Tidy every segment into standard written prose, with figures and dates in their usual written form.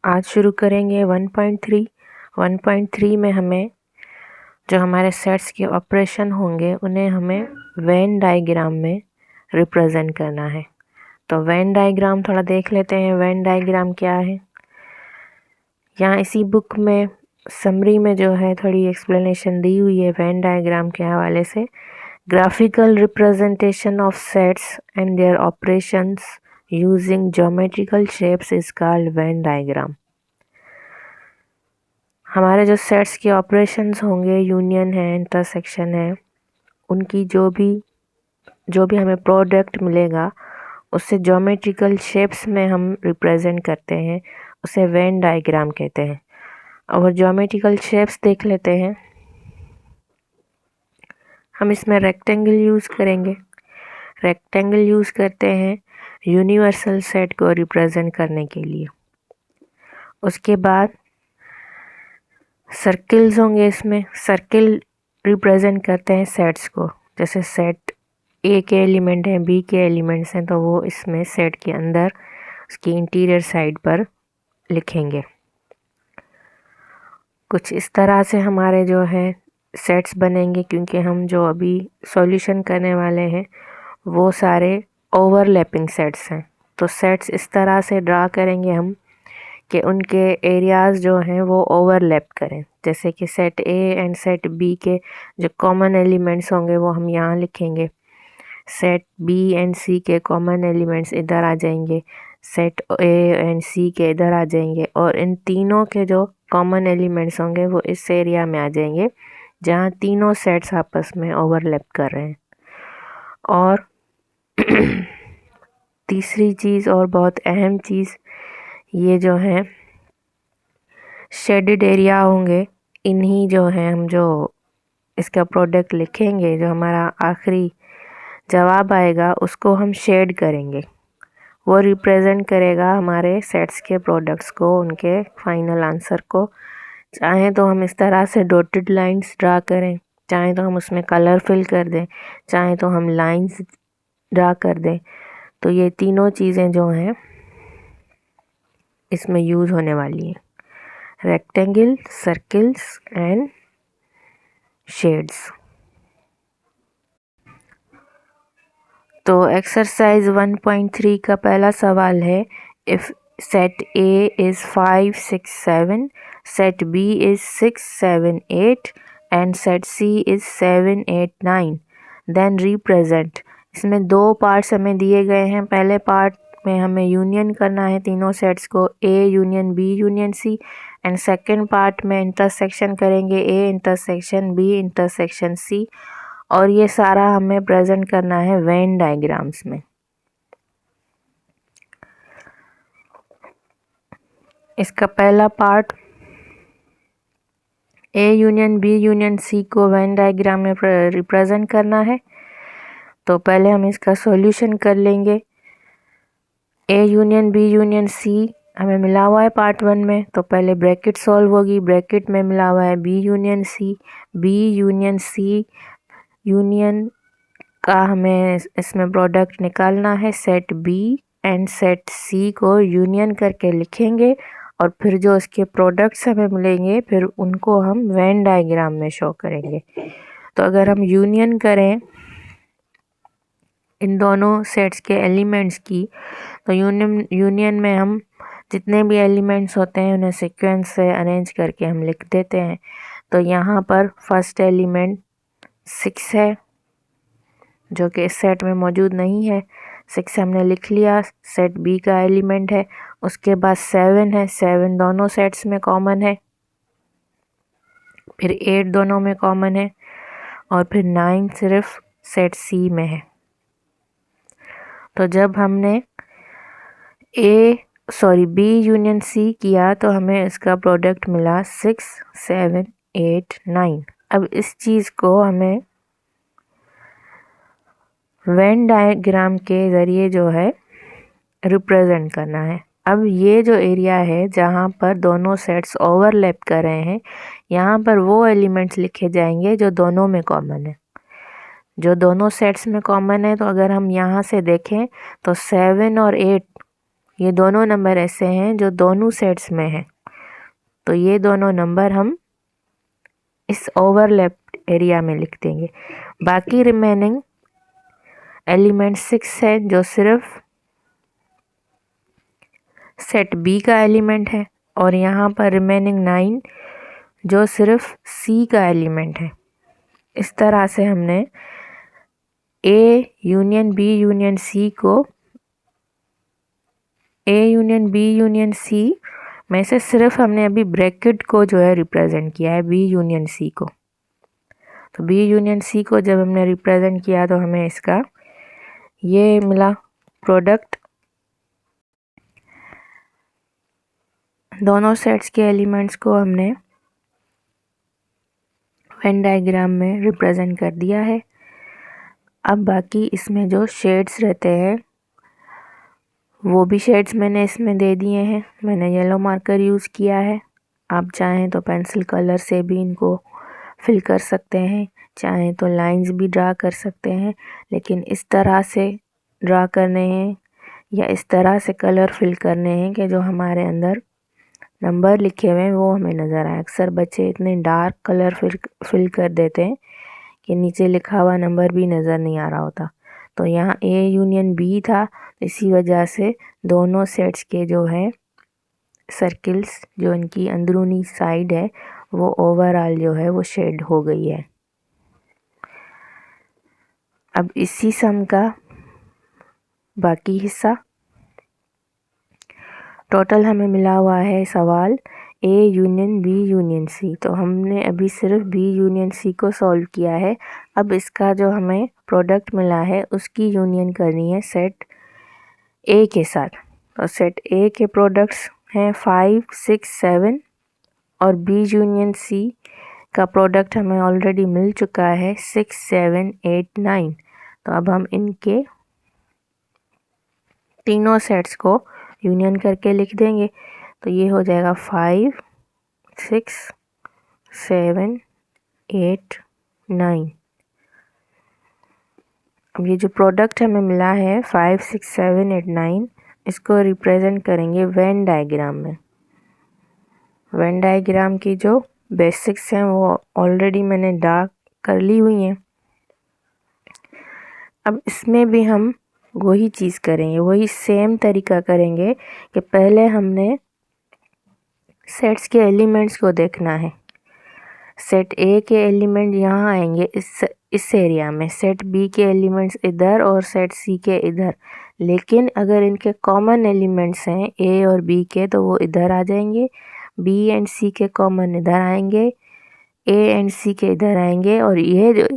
आज शुरू करेंगे 1.3। 1.3 में हमें जो हमारे सेट्स के ऑपरेशन होंगे उन्हें हमें वेन डायग्राम में रिप्रेजेंट करना है। तो वेन डायग्राम थोड़ा देख लेते हैं। वेन डायग्राम क्या है? यहाँ इसी बुक में समरी में जो है थोड़ी एक्सप्लेनेशन दी हुई है वेन डायग्राम के हवाले से। Graphical representation of sets and their operations using geometrical shapes is called Venn diagram. हमारे जो सेट्स के ऑपरेशंस होंगे, यूनियन है, इंटरसेक्शन है, उनकी जो भी हमें प्रोडक्ट मिलेगा उससे ज्योमेट्रिकल शेप्स में हम रिप्रेजेंट करते हैं, उसे वेन डायग्राम कहते हैं। और ज्योमेट्रिकल शेप्स देख लेते हैं। हम इसमें रेक्टेंगल यूज़ करेंगे। रेक्टेंगल यूज़ करते हैं यूनिवर्सल सेट को रिप्रेजेंट करने के लिए। उसके बाद सर्किल्स होंगे। इसमें सर्किल रिप्रेजेंट करते हैं सेट्स को। जैसे सेट ए के एलिमेंट हैं, बी के एलिमेंट्स हैं, तो वो इसमें सेट के अंदर उसकी इंटीरियर साइड पर लिखेंगे। कुछ इस तरह से हमारे जो है सेट्स बनेंगे, क्योंकि हम जो अभी सॉल्यूशन करने वाले हैं वो सारे ओवरलैपिंग सेट्स हैं। तो सेट्स इस तरह से ड्रा करेंगे हम कि उनके एरियाज़ जो हैं वो ओवरलैप करें। जैसे कि set A and set B के जो कॉमन एलिमेंट्स होंगे वो हम यहाँ लिखेंगे। सेट बी एंड सी के कॉमन एलिमेंट्स इधर आ जाएंगे, सेट ए एंड सी के इधर आ जाएंगे, और इन तीनों के जो कॉमन एलिमेंट्स होंगे वो इस एरिया में आ जाएंगे जहाँ तीनों सेट्स आपस में ओवरलैप कर रहे हैं। और तीसरी चीज़ और बहुत अहम चीज़, ये जो है शेडेड एरिया होंगे, इन्हीं जो है हम जो इसका प्रोडक्ट लिखेंगे, जो हमारा आखिरी जवाब आएगा उसको हम शेड करेंगे। वो रिप्रेजेंट करेगा हमारे सेट्स के प्रोडक्ट्स को, उनके फाइनल आंसर को। चाहे तो हम इस तरह से डॉटेड लाइंस ड्रा करें, चाहे तो हम उसमें कलर फिल कर दें, चाहे तो हम लाइंस ड्रा कर दें। तो ये तीनों चीज़ें जो हैं इसमें यूज़ होने वाली हैं, रेक्टेंगल, सर्किल्स एंड शेड्स। तो एक्सरसाइज 1.3 का पहला सवाल है, if set A is 5, 6, 7, set B is 6, 7, 8 and set C is 7, 8, 9, then represent. इसमें दो पार्ट्स हमें दिए गए हैं। पहले पार्ट में हमें यूनियन करना है तीनों सेट्स को, A union B union C, and second part में इंटरसेक्शन करेंगे, A intersection B intersection C. और ये सारा हमें प्रेजेंट करना है वेन डायग्राम्स में। इसका पहला part A union B union C को वेन डायग्राम में रिप्रेजेंट करना है। तो पहले हम इसका सॉल्यूशन कर लेंगे। A union B union C हमें मिला हुआ है पार्ट 1 में, तो पहले ब्रैकेट सॉल्व होगी। ब्रैकेट में मिला हुआ है B union C, B union C union का हमें इसमें प्रोडक्ट निकालना है। Set B and set C को यूनियन करके लिखेंगे, और फिर जो इसके प्रोडक्ट्स हमें मिलेंगे फिर उनको हम वेन डायग्राम में शो करेंगे। तो अगर हम यूनियन करें इन दोनों सेट्स के एलिमेंट्स की, तो यूनियन में हम जितने भी एलिमेंट्स होते हैं उन्हें सीक्वेंस से अरेंज करके हम लिख देते हैं। तो यहाँ पर फर्स्ट एलिमेंट 6 है जो कि इस सेट में मौजूद नहीं है। 6 हमने लिख लिया, सेट बी का एलिमेंट है। उसके बाद 7 है, 7 दोनों सेट्स में कॉमन है। फिर 8 दोनों में कॉमन है, और फिर 9 सिर्फ सेट सी में है। तो जब हमने बी यूनियन सी किया तो हमें इसका प्रोडक्ट मिला 6, 7, 8, 9। अब इस चीज़ को हमें वेन डायग्राम के ज़रिए जो है रिप्रेजेंट करना है। अब ये जो एरिया है जहाँ पर दोनों सेट्स ओवरलैप कर रहे हैं, यहाँ पर वो एलिमेंट्स लिखे जाएंगे जो दोनों में कॉमन है। जो दोनों सेट्स में कॉमन है, तो अगर हम यहाँ से देखें तो 7 और 8 ये दोनों नंबर ऐसे हैं जो दोनों सेट्स में हैं, तो ये दोनों नंबर हम इस ओवरलैप एरिया में लिख देंगे। बाकी रिमेनिंग एलिमेंट 6 है जो सिर्फ सेट बी का एलिमेंट है, और यहाँ पर रिमेनिंग 9 जो सिर्फ सी का एलिमेंट है। इस तरह से हमने A union B union C को A union B union C में से सिर्फ हमने अभी ब्रैकेट को जो है रिप्रेजेंट किया है बी यूनियन सी को। तो बी यूनियन सी को जब हमने रिप्रेजेंट किया तो हमें इसका ये मिला प्रोडक्ट। दोनों सेट्स के एलिमेंट्स को हमने वेन डायग्राम में रिप्रेजेंट कर दिया है। अब बाकी इसमें जो शेड्स रहते हैं वो भी शेड्स मैंने इसमें दे दिए हैं। मैंने येलो मार्कर यूज़ किया है, आप चाहें तो पेंसिल कलर से भी इनको फिल कर सकते हैं, चाहें तो लाइंस भी ड्रा कर सकते हैं, लेकिन इस तरह से ड्रा करने हैं या इस तरह से कलर फिल करने हैं कि जो हमारे अंदर नंबर लिखे हुए हैं वो हमें नज़र आए। अक्सर बच्चे इतने डार्क कलर फिल कर देते हैं कि नीचे लिखा हुआ नंबर भी नज़र नहीं आ रहा होता। तो यहाँ ए यूनियन बी था, इसी वजह से दोनों सेट्स के जो है सर्किल्स जो इनकी अंदरूनी साइड है वो ओवरऑल जो है वो शेड हो गई है। अब इसी सम का बाकी हिस्सा टोटल हमें मिला हुआ है सवाल A union B union C. तो हमने अभी सिर्फ बी यूनियन सी को सॉल्व किया है। अब इसका जो हमें प्रोडक्ट मिला है उसकी यूनियन करनी है सेट ए के साथ। तो सेट ए के प्रोडक्ट्स हैं 5, 6, 7 और बी यूनियन सी का प्रोडक्ट हमें ऑलरेडी मिल चुका है 6, 7, 8, 9। तो अब हम इनके तीनों सेट्स को यूनियन करके लिख देंगे। तो ये हो जाएगा 5, 6, 7, 8, 9। अब ये जो प्रोडक्ट हमें मिला है 5, 6, 7, 8, 9 इसको रिप्रेजेंट करेंगे वेन डायग्राम में। वेन डायग्राम की जो बेसिक्स हैं वो ऑलरेडी मैंने ड्रा कर ली हुई हैं। अब इसमें भी हम वही चीज़ करेंगे, वही सेम तरीका करेंगे कि पहले हमने सेट्स के एलिमेंट्स को देखना है। सेट ए के एलिमेंट यहाँ आएंगे इस एरिया में, सेट बी के एलिमेंट्स इधर और सेट सी के इधर। लेकिन अगर इनके कॉमन एलिमेंट्स हैं ए और बी के तो वो इधर आ जाएंगे, बी एंड सी के कॉमन इधर आएंगे, ए एंड सी के इधर आएंगे, और ये जो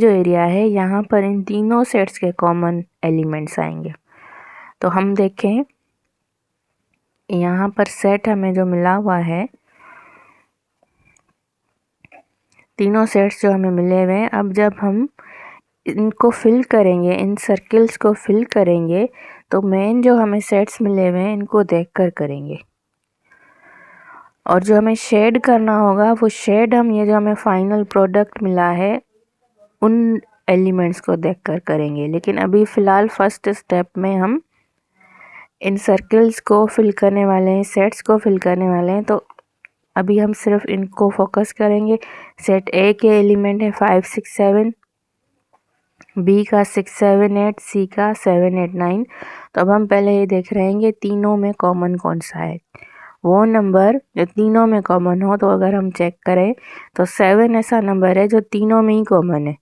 एरिया है यहाँ पर इन तीनों सेट्स के कॉमन एलिमेंट्स आएंगे। तो हम देखें यहाँ पर सेट हमें जो मिला हुआ है, तीनों सेट्स जो हमें मिले हुए हैं, अब जब हम इनको फिल करेंगे, इन सर्किल्स को फिल करेंगे, तो मेन जो हमें सेट्स मिले हुए हैं इनको देखकर करेंगे। और जो हमें शेड करना होगा वो शेड हम ये जो हमें फाइनल प्रोडक्ट मिला है उन एलिमेंट्स को देखकर करेंगे। लेकिन अभी फ़िलहाल फर्स्ट स्टेप में हम इन सर्किल्स को फिल करने वाले हैं, सेट्स को फिल करने वाले हैं। तो अभी हम सिर्फ इनको फोकस करेंगे। सेट ए के एलिमेंट है 5, 6, 7, बी का 6, 7, 8, सी का 7, 8, 9। तो अब हम पहले ये देख रहे हैं कि तीनों में कॉमन कौन सा है। वो नंबर जो तीनों में कॉमन हो, तो अगर हम चेक करें तो 7 ऐसा नंबर है जो तीनों में ही कॉमन है।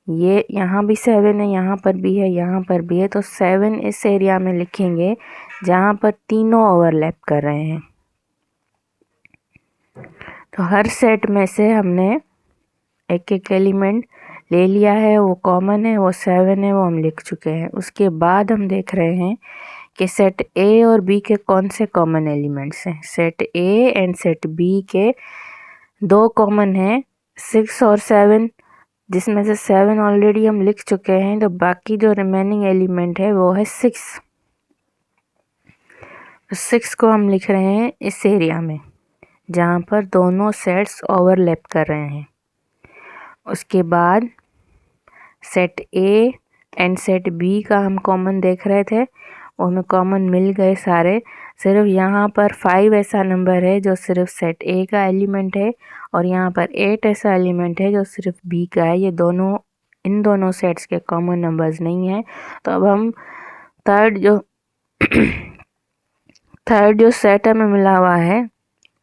ये यहाँ भी 7 है, यहाँ पर भी है, यहाँ पर भी है। तो 7 इस एरिया में लिखेंगे जहाँ पर तीनों ओवरलैप कर रहे हैं। तो हर सेट में से हमने एक एक एलिमेंट ले लिया है, वो कॉमन है, वो 7 है, वो हम लिख चुके हैं। उसके बाद हम देख रहे हैं कि सेट ए और बी के कौन से कॉमन एलिमेंट्स हैं। Set A and set B के दो कॉमन हैं, 6 और 7, जिसमें से 7 ऑलरेडी हम लिख चुके हैं। तो बाकी जो रिमेनिंग एलिमेंट है वो है 6। 6 को हम लिख रहे हैं इस एरिया में जहाँ पर दोनों सेट्स ओवरलैप कर रहे हैं। उसके बाद set A and set B का हम कॉमन देख रहे थे, वो हमें कॉमन मिल गए सारे। सिर्फ यहाँ पर 5 ऐसा नंबर है जो सिर्फ सेट ए का एलिमेंट है, और यहाँ पर 8 ऐसा एलिमेंट है जो सिर्फ बी का है। ये दोनों, इन दोनों सेट्स के कॉमन नंबर्स नहीं है। तो अब हम थर्ड जो सेट हमें मिला हुआ है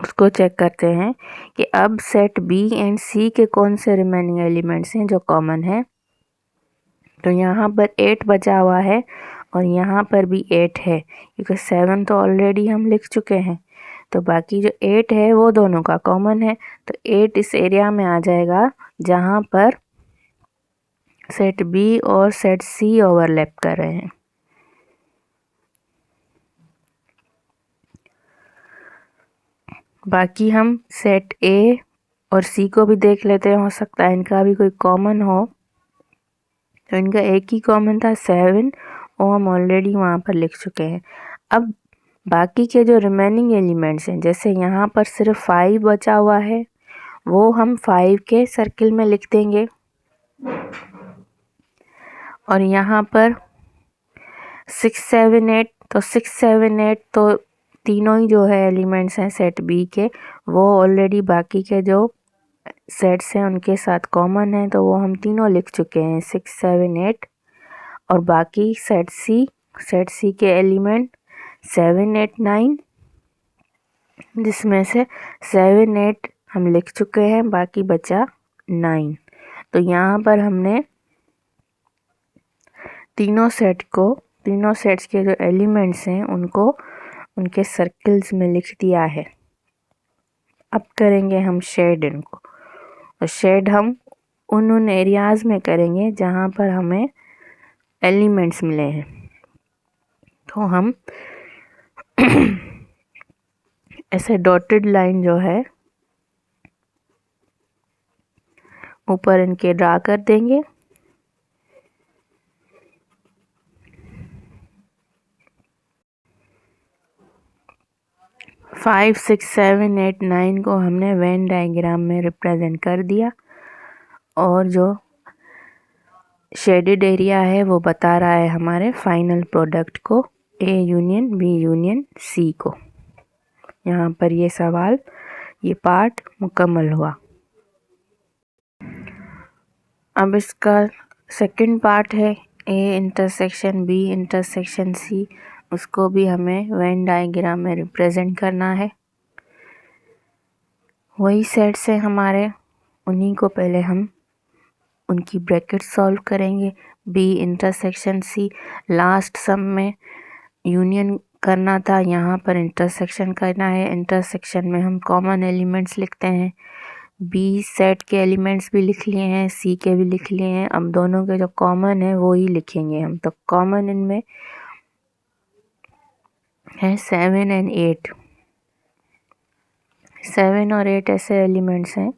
उसको चेक करते हैं कि अब सेट बी एंड सी के कौन से रिमेनिंग एलिमेंट्स हैं जो कॉमन है। तो यहाँ पर 8 बचा हुआ है और यहाँ पर भी 8 है, क्योंकि 7 तो ऑलरेडी हम लिख चुके हैं। तो बाकी जो 8 है वो दोनों का कॉमन है। तो 8 इस एरिया में आ जाएगा जहाँ पर सेट बी और सेट सी ओवरलैप कर रहे हैं। बाकी हम सेट ए और सी को भी देख लेते हैं, हो सकता है इनका भी कोई कॉमन हो। तो इनका एक ही कॉमन था 7, वो हम ऑलरेडी वहाँ पर लिख चुके हैं। अब बाकी के जो रिमेनिंग एलिमेंट्स हैं, जैसे यहाँ पर सिर्फ 5 बचा हुआ है, वो हम 5 के सर्किल में लिख देंगे। और यहाँ पर 6, 7, 8, तो 6, 7, 8 तो तीनों ही जो है एलिमेंट्स हैं सेट बी के, वो ऑलरेडी बाकी के जो सेट्स हैं उनके साथ कॉमन है, तो वो हम तीनों लिख चुके हैं 6, 7, 8। और बाकी सेट सी के एलिमेंट 7, 8, 9, जिसमें से 7, 8 हम लिख चुके हैं, बाकी बचा 9। तो यहाँ पर हमने तीनों सेट्स के जो एलिमेंट्स हैं उनको उनके सर्कल्स में लिख दिया है। अब करेंगे हम शेड इनको, और शेड हम उन एरियाज़ में करेंगे जहाँ पर हमें एलिमेंट्स मिले हैं। तो हम ऐसे डॉटेड लाइन जो है ऊपर इनके ड्रा कर देंगे। फाइव, 6, 7, 8, 9 को हमने वेन डायग्राम में रिप्रेजेंट कर दिया, और जो शेडेड एरिया है वो बता रहा है हमारे फाइनल प्रोडक्ट को, A union B union C को। यहाँ पर ये सवाल, ये पार्ट मुकम्मल हुआ। अब इसका सेकंड पार्ट है A intersection B intersection C, उसको भी हमें वेन डायग्राम में रिप्रेजेंट करना है। वही सेट्स हैं हमारे, उन्हीं को पहले हम उनकी ब्रैकेट सॉल्व करेंगे। बी इंटरसेक्शन सी, लास्ट सम में यूनियन करना था, यहाँ पर इंटरसेक्शन करना है। इंटरसेक्शन में हम कॉमन एलिमेंट्स लिखते हैं। बी सेट के एलिमेंट्स भी लिख लिए हैं, सी के भी लिख लिए हैं। अब दोनों के जो कॉमन है वो ही लिखेंगे हम। तो कॉमन इनमें है 7 एंड 8। 7 और 8 ऐसे एलिमेंट्स हैं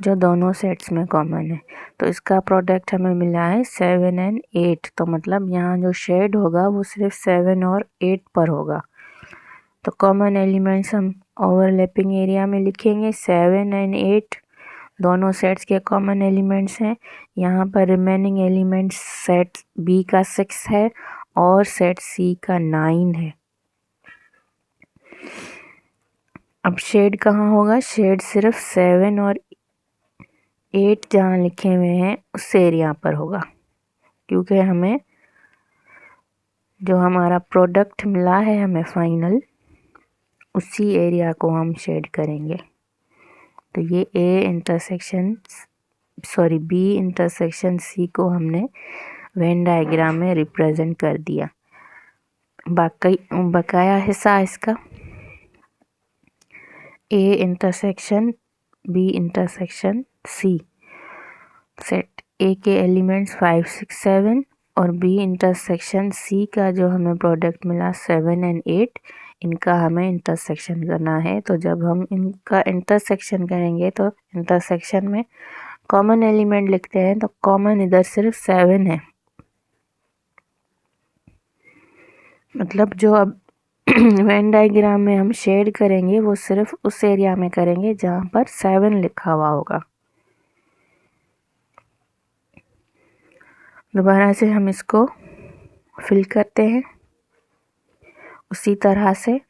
जो दोनों सेट्स में कॉमन है। तो इसका प्रोडक्ट हमें मिला है 7 एंड 8। तो मतलब यहाँ जो शेड होगा वो सिर्फ 7 और 8 पर होगा। तो कॉमन एलिमेंट्स हम ओवरलैपिंग एरिया में लिखेंगे। 7 एंड 8 दोनों सेट्स के कॉमन एलिमेंट्स हैं। यहाँ पर रिमेनिंग एलिमेंट्स सेट बी का 6 है और सेट सी का 9 है। अब शेड कहाँ होगा? शेड सिर्फ 7 और 8 जहाँ लिखे हुए हैं उस एरिया पर होगा, क्योंकि हमें जो हमारा प्रोडक्ट मिला है हमें फाइनल, उसी एरिया को हम शेड करेंगे। तो ये बी इंटरसेक्शन सी को हमने वेन डायग्राम में रिप्रेजेंट कर दिया। बकाया हिस्सा इसका A intersection B intersection C, set A के एलिमेंट्स 5, 6, 7 और बी इंटरसेक्शन सी का जो हमें प्रोडक्ट मिला 7 एंड 8, इनका हमें इंटरसेक्शन करना है। तो जब हम इनका इंटरसेक्शन करेंगे तो इंटरसेक्शन में कॉमन एलिमेंट लिखते हैं, तो कॉमन इधर सिर्फ 7 है। मतलब जो अब वेन डायग्राम में हम शेड करेंगे वो सिर्फ उस एरिया में करेंगे जहाँ पर 7 लिखा हुआ होगा। दोबारा से हम इसको फिल करते हैं उसी तरह से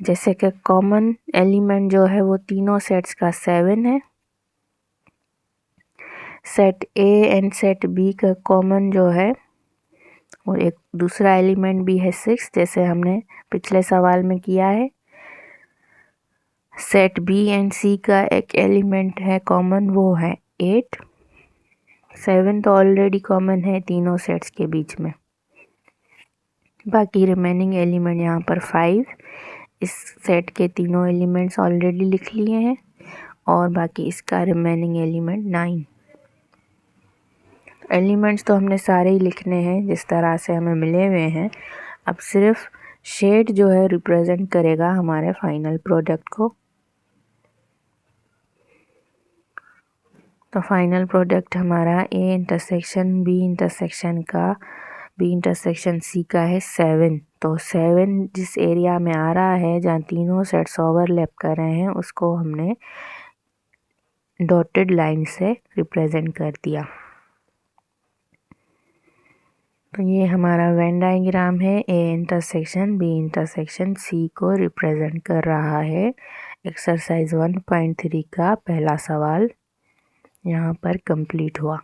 जैसे कि कॉमन एलिमेंट जो है वो तीनों सेट्स का 7 है। Set A and set B का कॉमन जो है और एक दूसरा एलिमेंट भी है 6 जैसे हमने पिछले सवाल में किया है। सेट बी एंड सी का एक एलिमेंट है कॉमन, वो है 8। 7 तो ऑलरेडी कॉमन है तीनों सेट्स के बीच में। बाकी रिमेनिंग एलिमेंट यहाँ पर 5। इस सेट के तीनों एलिमेंट्स ऑलरेडी लिख लिए हैं और बाकी इसका रिमेनिंग एलिमेंट 9। एलिमेंट्स तो हमने सारे ही लिखने हैं जिस तरह से हमें मिले हुए हैं। अब सिर्फ शेड जो है रिप्रेजेंट करेगा हमारे फाइनल प्रोडक्ट को। तो फाइनल प्रोडक्ट हमारा ए इंटरसेक्शन बी इंटरसेक्शन का बी इंटरसेक्शन सी का है 7। तो 7 जिस एरिया में आ रहा है जहाँ तीनों सेट्स ओवरलैप कर रहे हैं उसको हमने डॉटेड लाइन से रिप्रेजेंट कर दिया। तो ये हमारा वेन डायग्राम है, A intersection B intersection C को रिप्रेजेंट कर रहा है। एक्सरसाइज 1.3 का पहला सवाल यहाँ पर कंप्लीट हुआ।